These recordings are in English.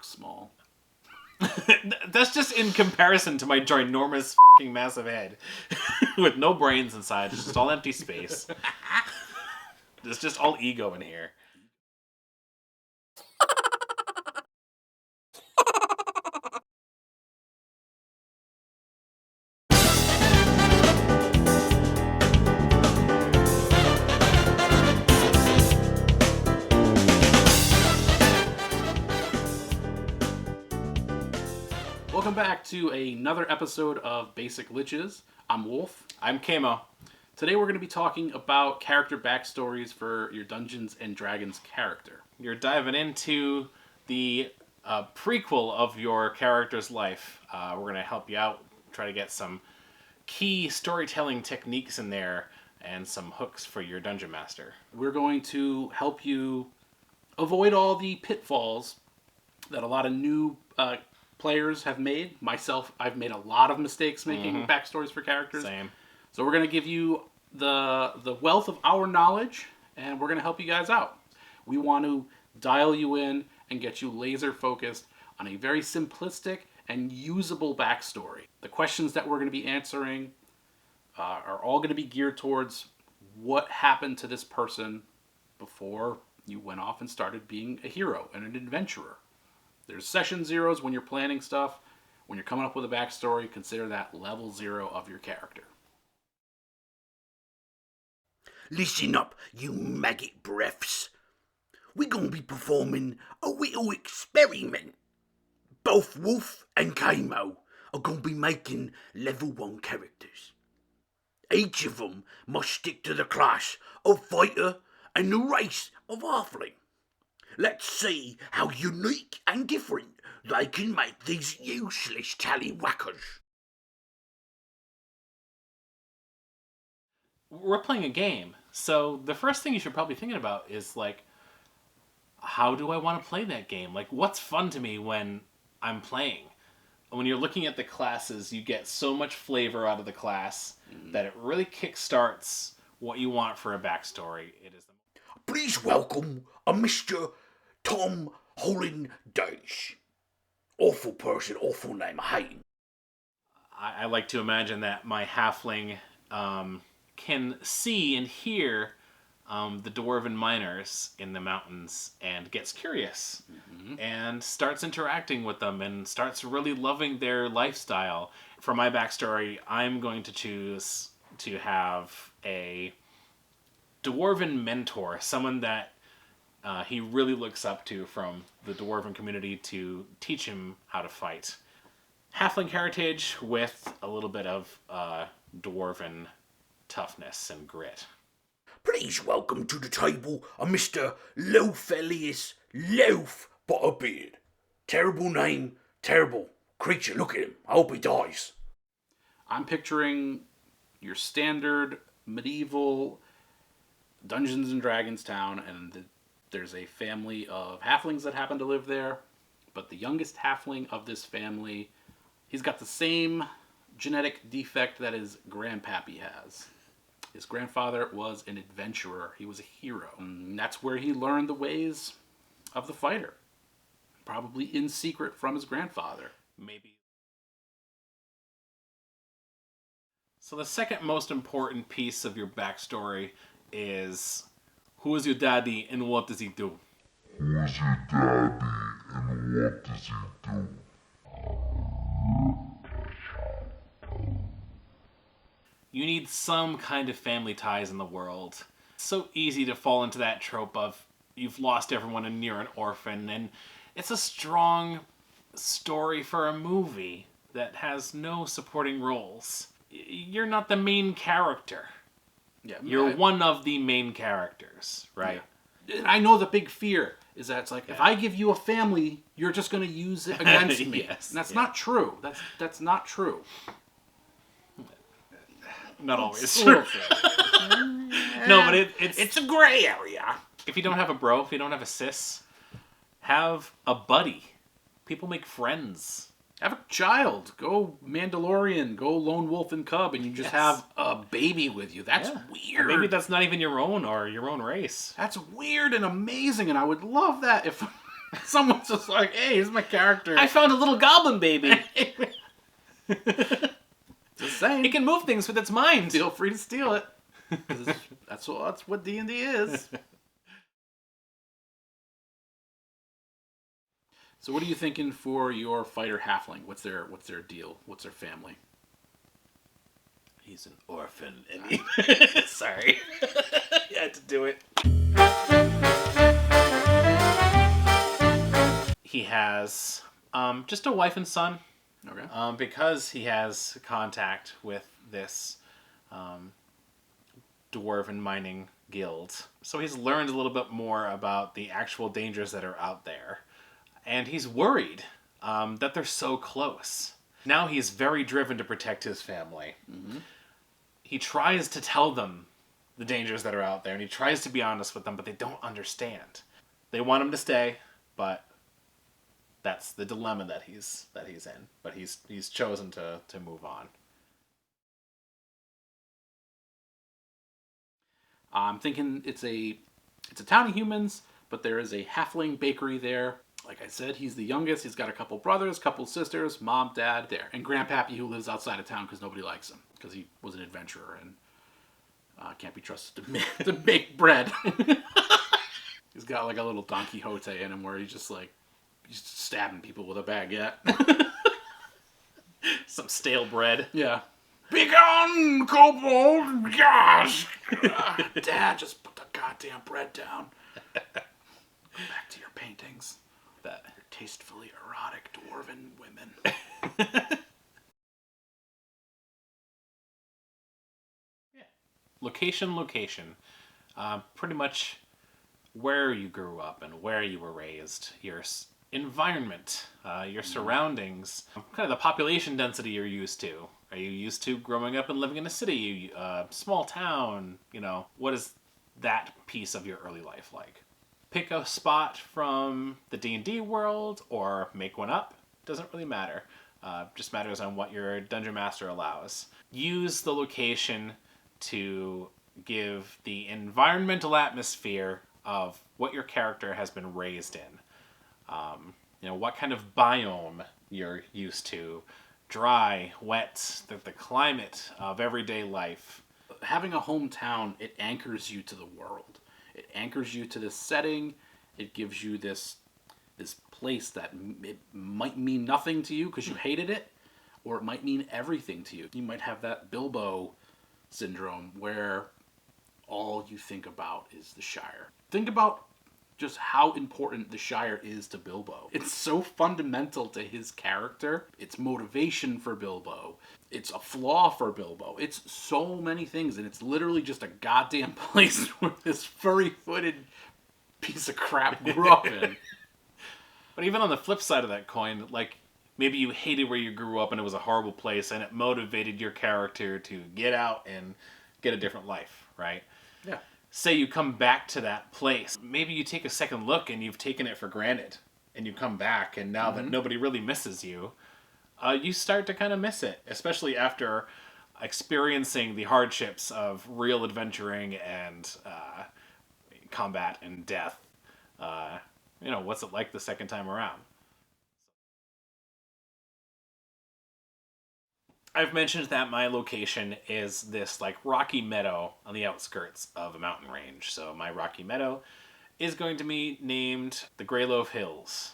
looks small. That's just in comparison to my ginormous fucking massive head with no brains inside. It's just all empty space. It's just all ego in here. Welcome back to another episode of Basic Liches. I'm Wolf. I'm Kamo. Today we're going to be talking about character backstories for your Dungeons & Dragons character. You're diving into the prequel of your character's life. We're going to help you out, try to get some key storytelling techniques in there and some hooks for your Dungeon Master. We're going to help you avoid all the pitfalls that a lot of new players have made. Myself, I've made a lot of mistakes making backstories for characters. Same. So we're going to give you the wealth of our knowledge, and we're going to help you guys out. We want to dial you in and get you laser focused on a very simplistic and usable backstory. The questions that we're going to be answering are all going to be geared towards what happened to this person before you went off and started being a hero and an adventurer. There's session zeros when you're planning stuff. When you're coming up with a backstory, consider that level 0 of your character. Listen up, you maggot breaths. We're going to be performing a little experiment. Both Wolf and Kamo are going to be making level 1 characters. Each of them must stick to the class of fighter and the race of halfling. Let's see how unique and different they can make these useless tallywhackers. We're playing a game, so the first thing you should probably be thinking about is, like, how do I want to play that game? Like, what's fun to me when I'm playing? When you're looking at the classes, you get so much flavor out of the class that it really kickstarts what you want for a backstory. It is. Please welcome a Mr. Tom Holland-Dash. Awful person, awful name, I hate him. I like to imagine that my halfling can see and hear the dwarven miners in the mountains and gets curious and starts interacting with them and starts really loving their lifestyle. For my backstory, I'm going to choose to have a dwarven mentor, someone that he really looks up to from the dwarven community to teach him how to fight. Halfling heritage with a little bit of dwarven toughness and grit. Please welcome to the table a Mr. Loaphelius Loaf Butterbeard. Terrible name, terrible creature. Look at him. I hope he dies. I'm picturing your standard medieval Dungeons & Dragons town, and there's a family of halflings that happen to live there, but the youngest halfling of this family, he's got the same genetic defect that his grandpappy has. His grandfather was an adventurer. He was a hero. And that's where he learned the ways of the fighter. Probably in secret from his grandfather. Maybe. So the second most important piece of your backstory is, who is your daddy and what does he do? Who is your daddy and what does he do? You need some kind of family ties in the world. It's so easy to fall into that trope of you've lost everyone and you're an orphan, and it's a strong story for a movie that has no supporting roles. You're not the main character. Yeah, You're one of the main characters, right? Yeah. And I know the big fear is that it's like, if I give you a family, you're just going to use it against me. Yes, and that's not true. That's not true. Not always It's a true. little true. No, but It's a grey area. if you don't have a bro, if you don't have a sis, have a buddy. People make friends. Have a child. Go Mandalorian. Go Lone Wolf and Cub, and you just have a baby with you. That's weird. Or maybe that's not even your own or your own race. That's weird and amazing, and I would love that if Someone's just like, hey, here's my character. I found a little goblin baby. Just saying. It can move things with its mind. Feel free to steal it. That's what D&D is. So what are you thinking for your fighter halfling? What's their deal? What's their family? He's an orphan. And he... Sorry. You had to do it. He has just a wife and son. Okay. Because he has contact with this dwarven mining guild. So he's learned a little bit more about the actual dangers that are out there. And he's worried that they're so close. Now he's very driven to protect his family. Mm-hmm. He tries to tell them the dangers that are out there, and he tries to be honest with them, but they don't understand. They want him to stay, but that's the dilemma that he's in. But he's chosen to move on. I'm thinking it's a town of humans, but there is a halfling bakery there. Like I said, he's the youngest. He's got a couple brothers, couple sisters, mom, dad, there. And Grandpappy, who lives outside of town because nobody likes him. Because he was an adventurer and can't be trusted to bake bread. He's got like a little Don Quixote in him where he's just stabbing people with a baguette. Some stale bread. Yeah. Begone, kobold! Gosh! Dad, just put the goddamn bread down. Go back to your paintings. That your tastefully erotic dwarven women. Yeah. Location. Pretty much where you grew up and where you were raised. Your environment, your surroundings, kind of the population density you're used to. Are you used to growing up and living in a city, small town? What is that piece of your early life like? Pick a spot from the D&D world or make one up. Doesn't really matter. Just matters on what your dungeon master allows. Use the location to give the environmental atmosphere of what your character has been raised in. What kind of biome you're used to. Dry, wet, the climate of everyday life. Having a hometown, it anchors you to the world. It anchors you to this setting. It gives you this place that it might mean nothing to you because you hated it, or it might mean everything to you. You might have that Bilbo syndrome where all you think about is the Shire. Think about just how important the Shire is to Bilbo. It's so fundamental to his character. It's motivation for Bilbo. It's a flaw for Bilbo. It's so many things, and it's literally just a goddamn place where this furry-footed piece of crap grew up in. But even on the flip side of that coin, like, maybe you hated where you grew up and it was a horrible place, and it motivated your character to get out and get a different life, right? Yeah. Say you come back to that place. Maybe you take a second look and you've taken it for granted. And you come back, and now that nobody really misses you, you start to kind of miss it. Especially after experiencing the hardships of real adventuring and combat and death. What's it like the second time around? I've mentioned that my location is this rocky meadow on the outskirts of a mountain range. So my rocky meadow is going to be named the Grey Loaf Hills,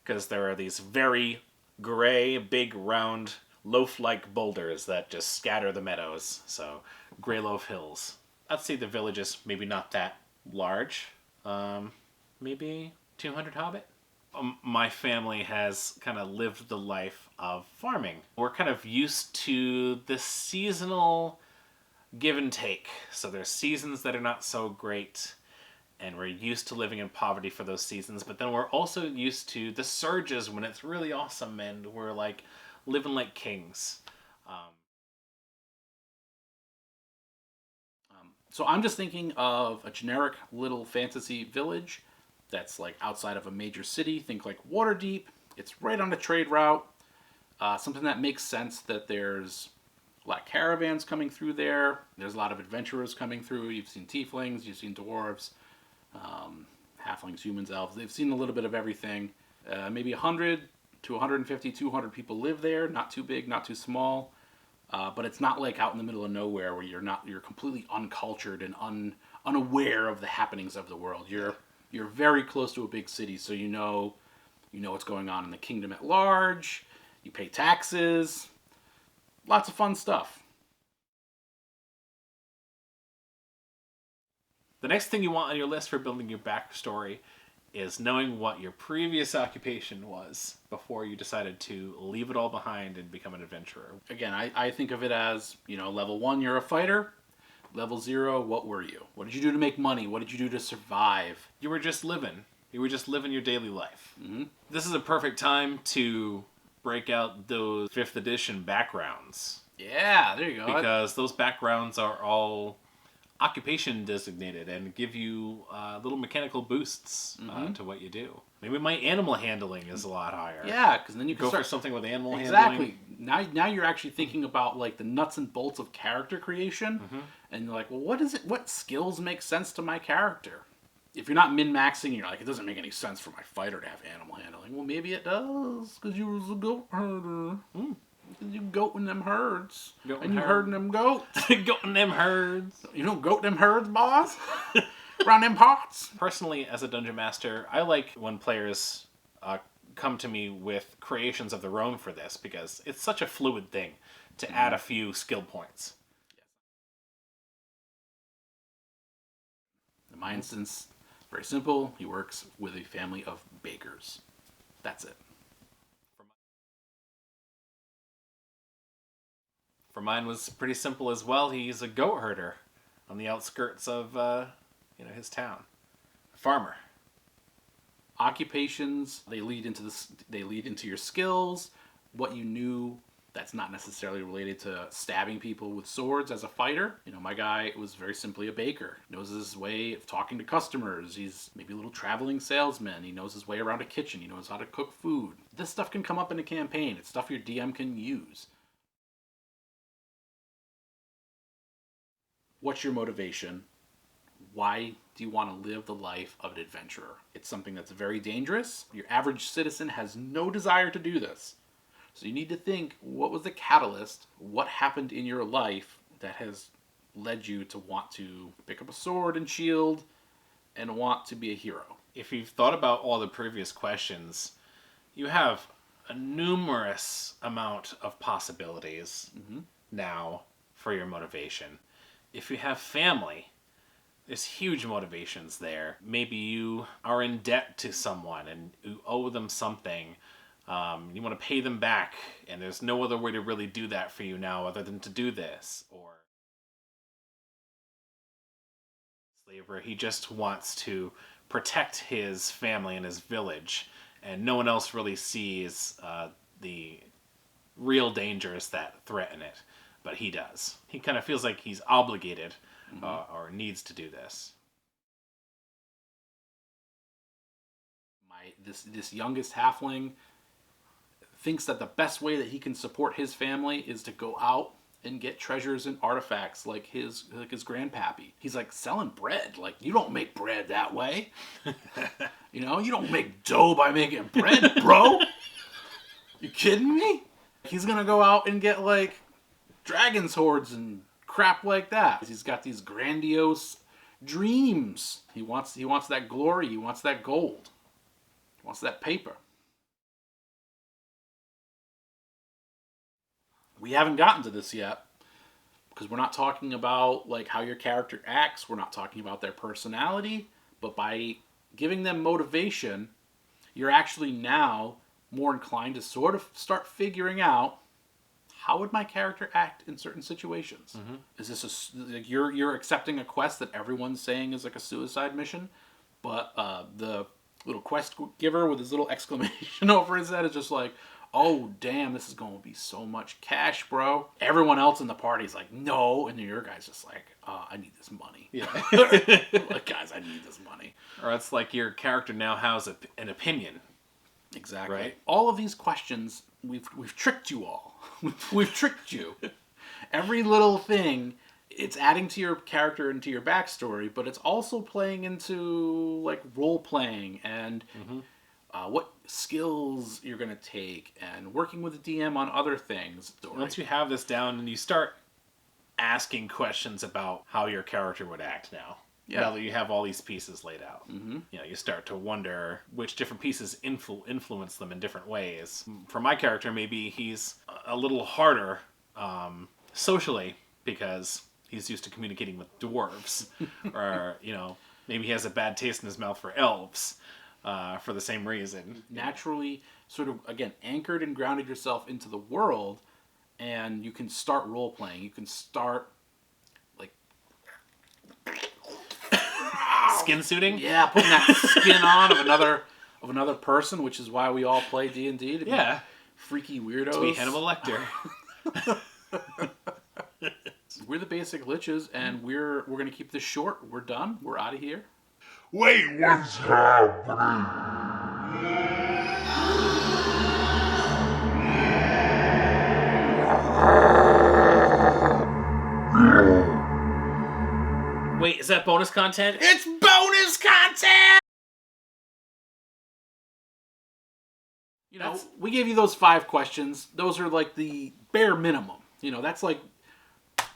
because there are these very gray, big, round, loaf-like boulders that just scatter the meadows. So Grey Loaf Hills. I'd say the village is maybe not that large. Maybe 200 hobbit. My family has kind of lived the life of farming. We're kind of used to the seasonal give and take. So there's seasons that are not so great, and we're used to living in poverty for those seasons. But then we're also used to the surges when it's really awesome and we're living like kings. So I'm just thinking of a generic little fantasy village that's outside of a major city. Think Waterdeep. It's right on a trade route. Something that makes sense that there's a lot of caravans coming through there. There's a lot of adventurers coming through. You've seen tieflings. You've seen dwarves. halflings, humans, elves. They've seen a little bit of everything. Maybe 100 to 150, 200 people live there. Not too big, not too small. But it's not like out in the middle of nowhere where you're completely uncultured and unaware of the happenings of the world. You're very close to a big city, so you know what's going on in the kingdom at large. You pay taxes. Lots of fun stuff. The next thing you want on your list for building your backstory is knowing what your previous occupation was before you decided to leave it all behind and become an adventurer. Again, I think of it as, level 1, you're a fighter. Level 0, what were you? What did you do to make money? What did you do to survive? You were just living. You were just living your daily life. Mm-hmm. This is a perfect time to break out those 5th edition backgrounds. Yeah, there you go. Because those backgrounds are all occupation designated and give you little mechanical boosts to what you do. Maybe my animal handling is a lot higher. Yeah, because then you can go start for something with animal exactly. handling. Now you're actually thinking about like the nuts and bolts of character creation, and you're like, well, what skills make sense to my character? If you're not min-maxing, you're like, it doesn't make any sense for my fighter to have animal handling. Well, maybe it does, because you was a goat herder. You goating them herds. And you herding them goats. Goating them herds. You don't goat them herds, boss? Around them parts. Personally, as a dungeon master, I like when players come to me with creations of their own for this, because it's such a fluid thing to add a few skill points. In my instance, very simple. He works with a family of bakers. That's it. For mine was pretty simple as well. He's a goat herder on the outskirts of his town. A farmer. Occupations, they lead into your skills, what you knew that's not necessarily related to stabbing people with swords as a fighter. My guy was very simply a baker. Knows his way of talking to customers. He's maybe a little traveling salesman. He knows his way around a kitchen. He knows how to cook food. This stuff can come up in a campaign. It's stuff your DM can use. What's your motivation? Why do you want to live the life of an adventurer? It's something that's very dangerous. Your average citizen has no desire to do this. So you need to think, what was the catalyst? What happened in your life that has led you to want to pick up a sword and shield and want to be a hero? If you've thought about all the previous questions, you have a numerous amount of possibilities now for your motivation. If you have family, there's huge motivations there. Maybe you are in debt to someone and you owe them something. You want to pay them back, and there's no other way to really do that for you now other than to do this. Or slaver, he just wants to protect his family and his village, and no one else really sees the real dangers that threaten it. But he does. He kind of feels like he's obligated or needs to do this. This youngest halfling thinks that the best way that he can support his family is to go out and get treasures and artifacts like his grandpappy. He's like, selling bread. Like, you don't make bread that way. You don't make dough by making bread, bro. You kidding me? He's gonna go out and get like dragon's hordes and crap like that. He's got these grandiose dreams. He wants that glory. He wants that gold. He wants that paper. We haven't gotten to this yet because we're not talking about like how your character acts. We're not talking about their personality, but by giving them motivation, you're actually now more inclined to sort of start figuring out, how would my character act in certain situations? Is this like you're accepting a quest that everyone's saying is like a suicide mission, but the little quest giver with his little exclamation over his head is just like, oh damn, this is going to be so much cash, bro. Everyone else in the party's like, no, and then your guy's just like, I need this money. Yeah. Like, guys, I need this money. Or it's like your character now has an opinion. Exactly. Right? All of these questions, we've tricked you all. We've tricked you. Every little thing it's adding to your character and to your backstory, but it's also playing into like role playing and what skills you're going to take and working with the DM on other things. Once you have this down and you start asking questions about how your character would act now. Yeah. Now that you have all these pieces laid out, you start to wonder which different pieces influence them in different ways. For my character, maybe he's a little harder socially because he's used to communicating with dwarves, or maybe he has a bad taste in his mouth for elves for the same reason. Naturally, sort of again anchored and grounded yourself into the world, and you can start role playing. You can start like. Skin suiting? Yeah, putting that skin on of another person, which is why we all play D&D. To be freaky weirdos. To be Hannibal Lecter. We're the basic liches, and we're gonna keep this short. We're done. We're out of here. Wait, what's happening? Wait, is that bonus content? It's bonus content. We gave you those 5 questions. Those are like the bare minimum. That's like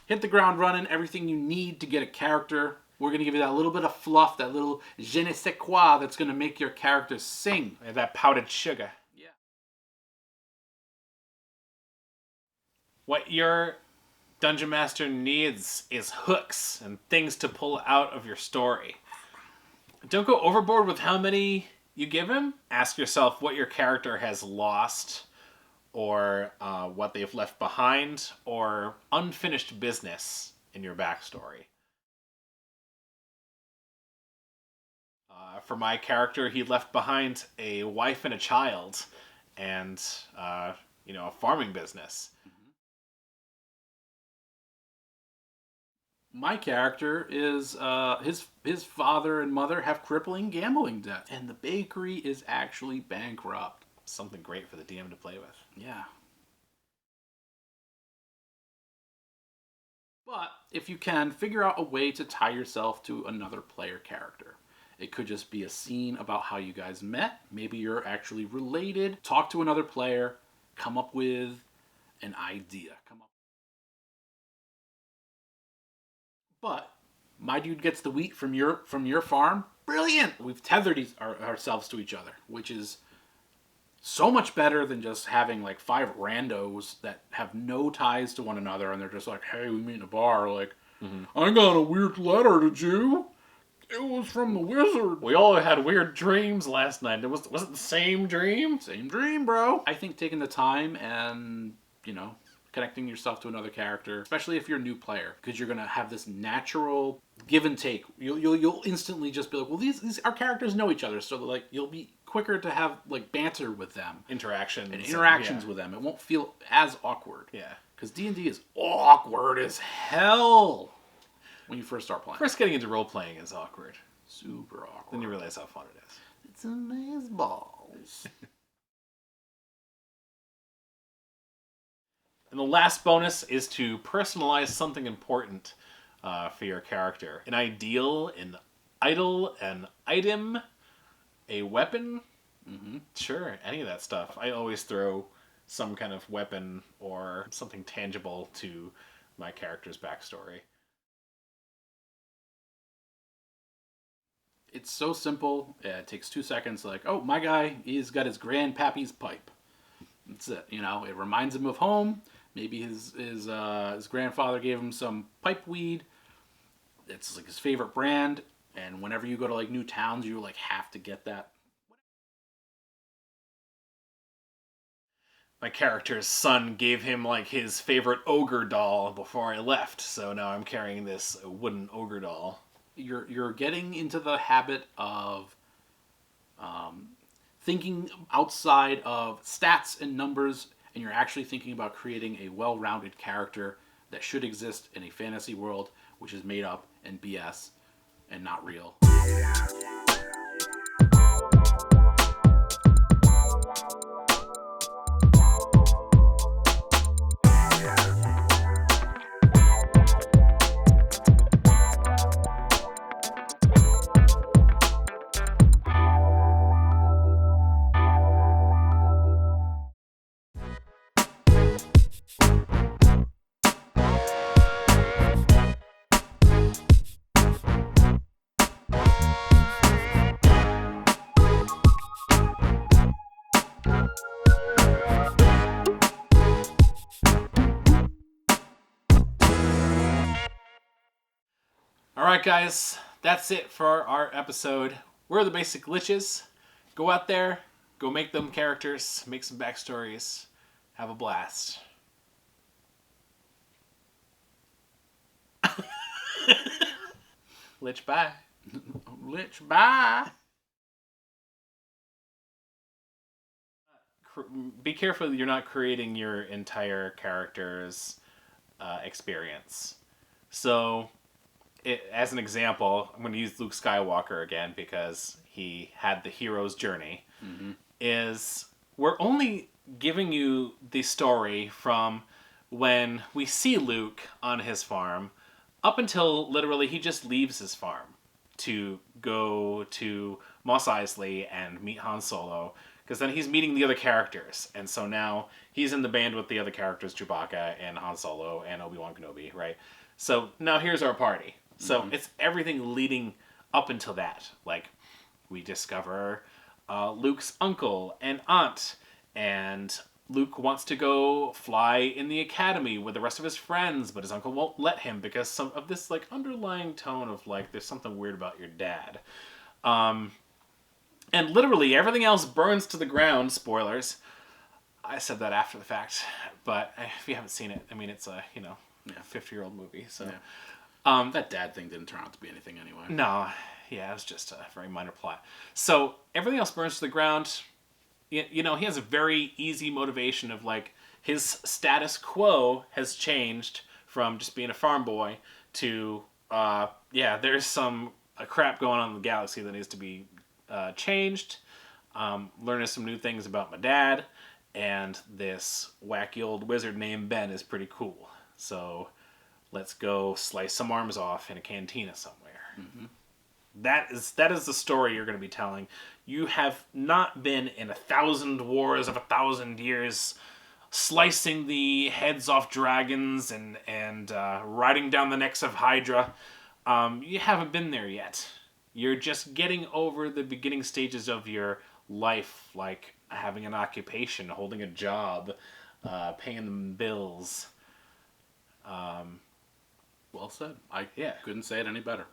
hit the ground running, everything you need to get a character. We're going to give you that little bit of fluff, that little je ne sais quoi that's going to make your character sing. And that powdered sugar. Yeah. What your Dungeon Master needs is hooks and things to pull out of your story. Don't go overboard with how many you give him. Ask yourself what your character has lost, or what they've left behind, or unfinished business in your backstory. For my character, he left behind a wife and a child, and a farming business. My character is his father and mother have crippling gambling debt, and the bakery is actually bankrupt. Something great for the DM to play with. Yeah. But if you can, figure out a way to tie yourself to another player character. It could just be a scene about how you guys met. Maybe you're actually related. Talk to another player. Come up with an idea. But my dude gets the wheat from your farm. Brilliant. We've tethered ourselves to each other, which is so much better than just having like 5 randos that have no ties to one another, and they're just like, hey, we meet in a bar. Like, I got a weird letter, did you? It was from the wizard. We all had weird dreams last night. Was it the same dream? Same dream, bro. I think taking the time and, connecting yourself to another character, especially if you're a new player, because you're going to have this natural give and take. You'll instantly just be like, well, these our characters know each other, so like you'll be quicker to have like banter with them. Interactions with them. It won't feel as awkward. Yeah. Because D&D is awkward as hell when you first start playing. First getting into role-playing is awkward. Super awkward. Then you realize how fun it is. It's amazeballs. And the last bonus is to personalize something important for your character. An ideal, an idol, an item, a weapon. Sure, any of that stuff. I always throw some kind of weapon or something tangible to my character's backstory. It's so simple. It takes 2 seconds. Like, oh, my guy, he's got his grandpappy's pipe. That's it. It reminds him of home. Maybe his grandfather gave him some pipe weed. It's like his favorite brand. And whenever you go to like new towns, you like have to get that. My character's son gave him like his favorite ogre doll before I left. So now I'm carrying this wooden ogre doll. You're getting into the habit of thinking outside of stats and numbers, and you're actually thinking about creating a well-rounded character that should exist in a fantasy world, which is made up and BS and not real. All right, guys, that's it for our episode. We're the Basic Liches. Go out there, go make them characters, make some backstories, have a blast. Lich, bye. Lich, bye. Be careful that you're not creating your entire character's experience. So, as an example, I'm going to use Luke Skywalker again because he had the hero's journey. Mm-hmm. Is we're only giving you the story from when we see Luke on his farm up until literally he just leaves his farm to go to Mos Eisley and meet Han Solo, because then he's meeting the other characters, and so now he's in the band with the other characters, Chewbacca and Han Solo and Obi-Wan Kenobi, right? So now here's our party. So it's everything leading up until that. Like, we discover Luke's uncle and aunt, and Luke wants to go fly in the academy with the rest of his friends, but his uncle won't let him because some of this like underlying tone of like there's something weird about your dad. And literally everything else burns to the ground. Spoilers. I said that after the fact, but if you haven't seen it, I mean it's a 50-year-old movie. So That dad thing didn't turn out to be anything anyway. no, yeah, it was just a very minor plot. So everything else burns to the ground. You know, he has a very easy motivation of like his status quo has changed from just being a farm boy to there's some crap going on in the galaxy that needs to be changed. Learning some new things about my dad, and this wacky old wizard named Ben is pretty cool. So let's go slice some arms off in a cantina somewhere. Mm-hmm. That is the story you're going to be telling. You have not been in 1,000 wars of 1,000 years, slicing the heads off dragons and riding down the necks of Hydra. You haven't been there yet. You're just getting over the beginning stages of your life, like having an occupation, holding a job, paying the bills. Well said. I Yeah. couldn't say it any better.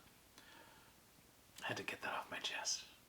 I had to get that off my chest.